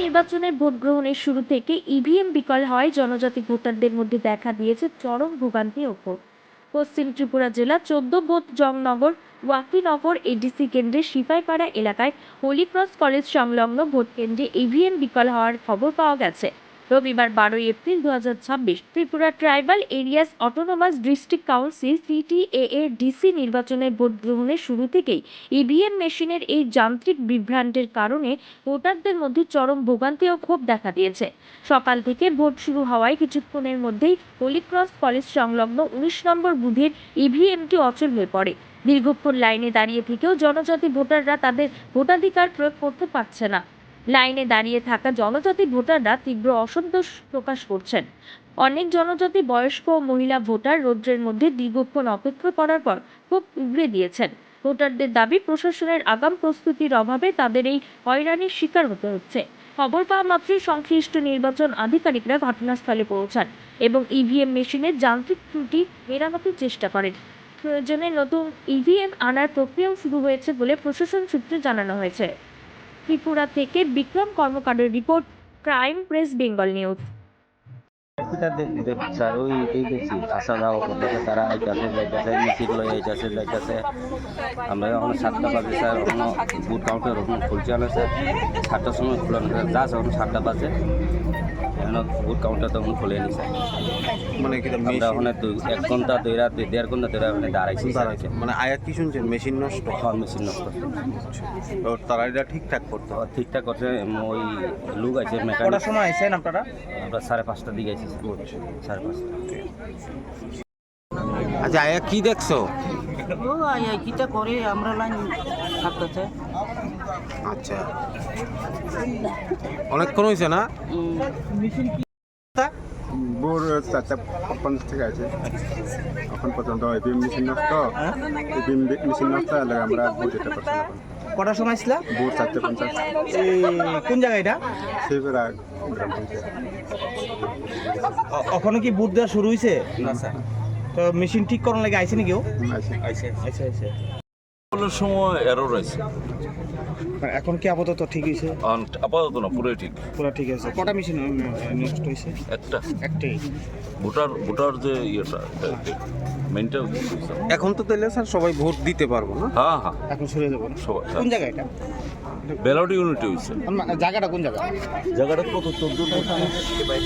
নির্বাচনের ভোট গ্রহণের শুরু থেকে ইভিএম বিকল হওয়ায় জনজাতি ভোটারদের মধ্যে দেখা দিয়েছে চরম ভোগান্তি ও ক্ষোভ। পশ্চিম ত্রিপুরা জেলা ১৪ ভোট জংনগর ওয়াকিনগর এডিসি কেন্দ্রের সিপাইপাড়া এলাকায় হলিক্রস কলেজ সংলগ্ন ভোট কেন্দ্রে ইভিএম বিকল হওয়ার খবর পাওয়া গেছে। রবিবার ১২ April ২০২৬ Tripura tribal areas autonomous district council CTA এর ডিসি নির্বাচনের ভোট গ্রহণের শুরু থেকেই ইভিএম মেশিনের এই যান্ত্রিক বিভ্রান্তের কারণে ভোটারদের মধ্যে চরম ভোগান্তি ও ক্ষোভ দেখা দিয়েছে। সকাল থেকে ভোট শুরু হওয়ায় কিছুক্ষণের মধ্যেই হলিক্রস কলেজ সংলগ্ন ১৯ নম্বর বুথের ইভিএমটি অচল হয়ে পড়ে। দীর্ঘক্ষণ লাইনে দাঁড়িয়ে থেকেও জনজাতি ভোটাররা তাদের ভোটাধিকার প্রয়োগ করতে পারছে না। লাইনে দাঁড়িয়ে থাকা জনজাতি ভোটাররা তীব্র অসন্তোষ প্রকাশ করছেন। অনেক জনজাতি বয়স্ক ও মহিলা ভোটার রৌদ্রের মধ্যে দীর্ঘক্ষণ অপেক্ষা করার পর খুব উগরে দিয়েছেন। ভোটারদের দাবি, প্রশাসনের আগাম প্রস্তুতির অভাবে তাদের এই হয়রানির শিকার হতে হচ্ছে। খবর পাওয়া মাত্রই সংশ্লিষ্ট নির্বাচন আধিকারিকরা ঘটনাস্থলে পৌঁছান এবং ইভিএম মেশিনের যান্ত্রিক ত্রুটি মেরামতের চেষ্টা করেন। প্রয়োজনে নতুন ইভিএম আনার প্রক্রিয়াও শুরু হয়েছে বলে প্রশাসন সূত্রে জানানো হয়েছে। ত্রিপুরা থেকে বিক্রম কর্মকারের report, crime press Bengal news. Sir ওই দেখছি আসা যাওয়া করতেছে, তারা আইতাছে যাইতেছে, মিছিল লয়ে আইতাছে যাইতেছে। আমরা এখন 7টা বাজে স্যার, এখনো বুথ কাউন্টার ওখানে খুলছে না স্যার। 7টার সময় খুলানো যা এখন 7টা বাজে, এখন বুথ কাউন্টার তখন খুলে নি স্যার। মানে আমরা ওখানে 1 ঘন্টা 1.5 ঘন্টা ধরে ওখানে দাঁড়াইছি। মানে আয়াত কি শুনছেন মেশিন নষ্ট? হ্যাঁ, মেশিন নষ্ট। তো তারা এটা ঠিকঠাক করতে হবে। ঠিকঠাক করছে, ওই লোক আছে কটার মেকানিক। সময় আইছেন আপনারা? আমরা 5:30টার দিকে আইছি স্যার, 5:30। আচ্ছা আয়া কি দেখছো? ও আয় কিটা করে আমরা লাইন থাকতেছে। আচ্ছা অনেকক্ষণ হয়েছে না? ভোর 4:50 থেকে আছে এখন পর্যন্ত। ইভিএম মেশিন নষ্ট, ইভিএম মেশিন নষ্ট হলে আমরা ভোট দিতে পারছি না। কটার সময় ছিল? ভোর 4:50। কোন জায়গা এটা? সেইবেলা গ্রাম পঞ্চায়েত। ওখানে কি বুথ দেওয়া শুরু হয়েছে? না স্যার। তো মেশিন ঠিক করার লাগে আইছে নাকি? আছে। আচ্ছা। সময় এরর আছে, এখন কি আপাতত ঠিক হয়েছে? আপাতত না, পুরোই ঠিক। পুরো ঠিক আছে। কটা মেশিন নষ্ট হয়েছে? একটাই। ভোটার যে ইয়েটা মেনটা। এখন তো তাহলে স্যার সবাই ভোট দিতে পারবো না? হ্যাঁ, এখন সরে যাবো না? সবাই। কোন জায়গা এটা? ব্যালট ইউনিটি হয়েছে। জায়গাটা কোন জায়গা? জায়গাটা কত 14 সিপাই।